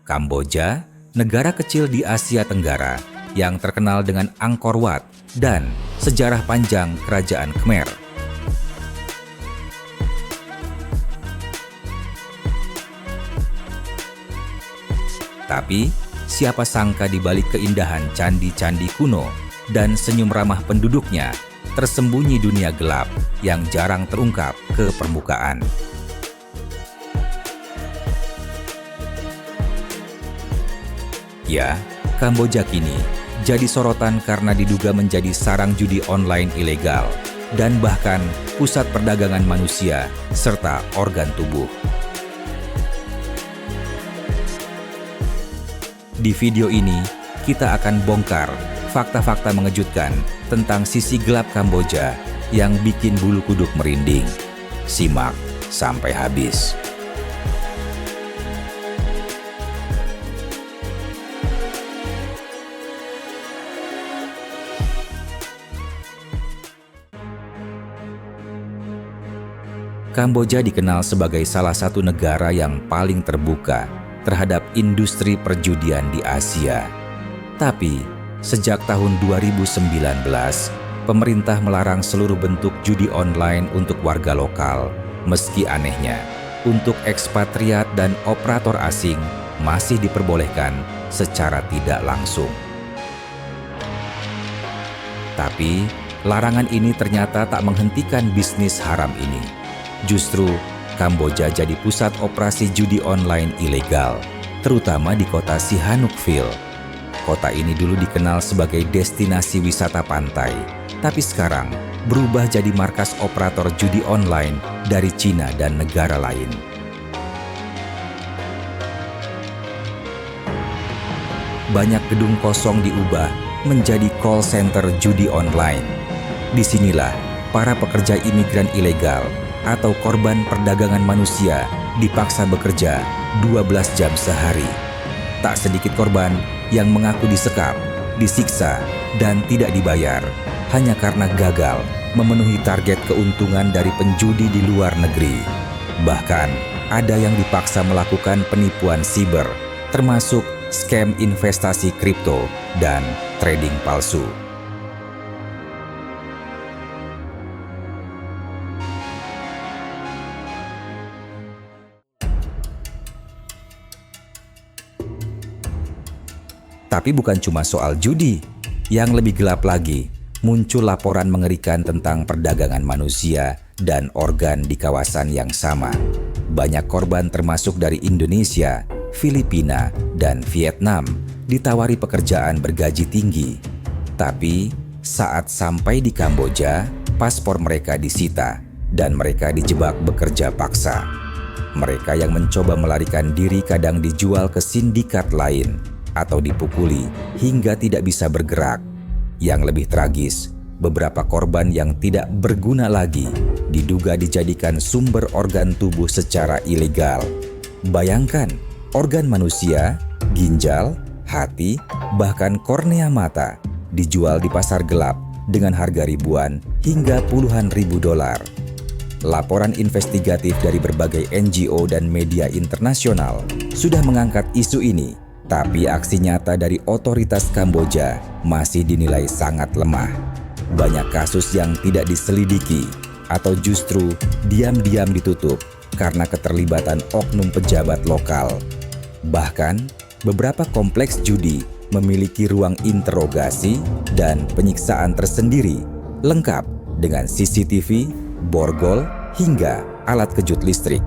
Kamboja, negara kecil di Asia Tenggara yang terkenal dengan Angkor Wat dan sejarah panjang Kerajaan Khmer. Tapi, siapa sangka di balik keindahan candi-candi kuno dan senyum ramah penduduknya, tersembunyi dunia gelap yang jarang terungkap ke permukaan. Ya, Kamboja kini jadi sorotan karena diduga menjadi sarang judi online ilegal dan bahkan pusat perdagangan manusia serta organ tubuh. Di video ini, kita akan bongkar fakta-fakta mengejutkan tentang sisi gelap Kamboja yang bikin bulu kuduk merinding. Simak sampai habis. Kamboja dikenal sebagai salah satu negara yang paling terbuka terhadap industri perjudian di Asia. Tapi, sejak tahun 2019, pemerintah melarang seluruh bentuk judi online untuk warga lokal. Meski anehnya, untuk ekspatriat dan operator asing masih diperbolehkan secara tidak langsung. Tapi, larangan ini ternyata tak menghentikan bisnis haram ini. Justru, Kamboja jadi pusat operasi judi online ilegal, terutama di kota Sihanoukville. Kota ini dulu dikenal sebagai destinasi wisata pantai, tapi sekarang berubah jadi markas operator judi online dari Cina dan negara lain. Banyak gedung kosong diubah menjadi call center judi online. Disinilah para pekerja imigran ilegal atau korban perdagangan manusia dipaksa bekerja 12 jam sehari. Tak sedikit korban yang mengaku disekap, disiksa, dan tidak dibayar hanya karena gagal memenuhi target keuntungan dari penjudi di luar negeri. Bahkan, ada yang dipaksa melakukan penipuan siber, termasuk scam investasi kripto dan trading palsu. Tapi bukan cuma soal judi. Yang lebih gelap lagi, muncul laporan mengerikan tentang perdagangan manusia dan organ di kawasan yang sama. Banyak korban termasuk dari Indonesia, Filipina, dan Vietnam ditawari pekerjaan bergaji tinggi. Tapi saat sampai di Kamboja, paspor mereka disita dan mereka dijebak bekerja paksa. Mereka yang mencoba melarikan diri kadang dijual ke sindikat lain atau dipukuli hingga tidak bisa bergerak. Yang lebih tragis, beberapa korban yang tidak berguna lagi diduga dijadikan sumber organ tubuh secara ilegal. Bayangkan, organ manusia, ginjal, hati, bahkan kornea mata dijual di pasar gelap dengan harga ribuan hingga puluhan ribu dolar. Laporan investigatif dari berbagai NGO dan media internasional sudah mengangkat isu ini. Tapi aksi nyata dari otoritas Kamboja masih dinilai sangat lemah. Banyak kasus yang tidak diselidiki atau justru diam-diam ditutup karena keterlibatan oknum pejabat lokal. Bahkan, beberapa kompleks judi memiliki ruang interogasi dan penyiksaan tersendiri, lengkap dengan CCTV, borgol, hingga alat kejut listrik.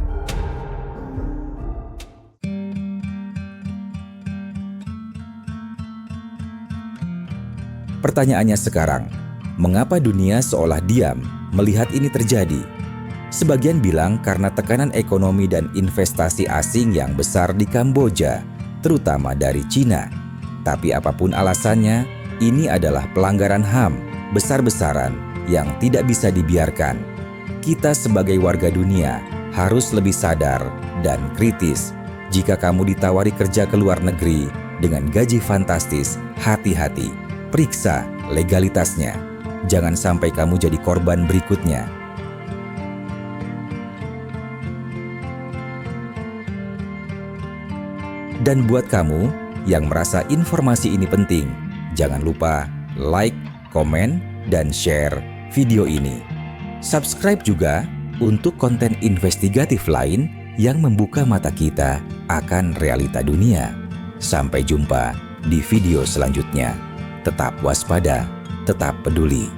Pertanyaannya sekarang, mengapa dunia seolah diam melihat ini terjadi? Sebagian bilang karena tekanan ekonomi dan investasi asing yang besar di Kamboja, terutama dari Cina. Tapi apapun alasannya, ini adalah pelanggaran HAM besar-besaran yang tidak bisa dibiarkan. Kita sebagai warga dunia harus lebih sadar dan kritis. Jika kamu ditawari kerja ke luar negeri dengan gaji fantastis, hati-hati. Periksa legalitasnya. Jangan sampai kamu jadi korban berikutnya. Dan buat kamu yang merasa informasi ini penting, jangan lupa like, komen, dan share video ini. Subscribe juga untuk konten investigatif lain yang membuka mata kita akan realita dunia. Sampai jumpa di video selanjutnya. Tetap waspada, tetap peduli.